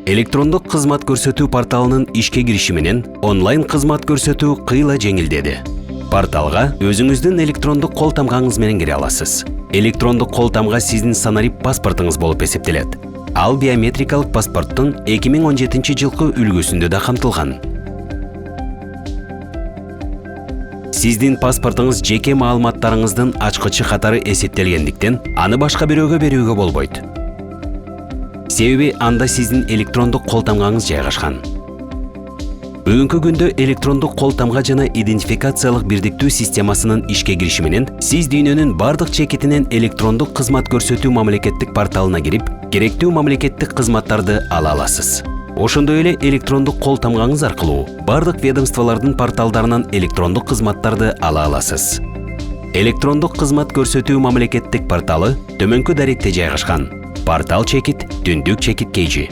Электрондук кызмат көрсөтүү порталынын ишке кириши менен онлайн кызмат көрсөтүү кыйла жеңилдеди. Порталга өзүңүздүн электрондук кол тамгаңыз менен кире аласыз. Электрондук кол тамга сиздин санарип паспортуңуз болуп эсептелет. Ал биометрикалык паспорттун 2017 жылкы үлгүсүндө да камтылган. Сиздин паспортуңуз жеке маалыматтарыңыздын ачкычы катары эсептелгендиктен, аны башка бирөөгө берүүгө болбойт. Себеби анда сиздин электрондук кол тамгаңыз жайгашкан. Бүгүнкү күндө электрондук кол тамга жана идентификациялык бирдиктүү системасынын ишке кириши менен сиз дүйнөнүн бардык чекитинен электрондук кызмат көрсөтүү мамлекеттик порталына кирип, керектүү мамлекеттик кызматтарды ала аласыз. Ошондой эле электрондук кол тамгаңыз аркылуу бардык ведомстволордун порталдарынан электрондук кызматтарды ала аласыз. Электрондук кызмат көрсөтүү мамлекеттик порталы төмөнкү даректе жайгашкан. Портал чекит, түндүк чекит KG.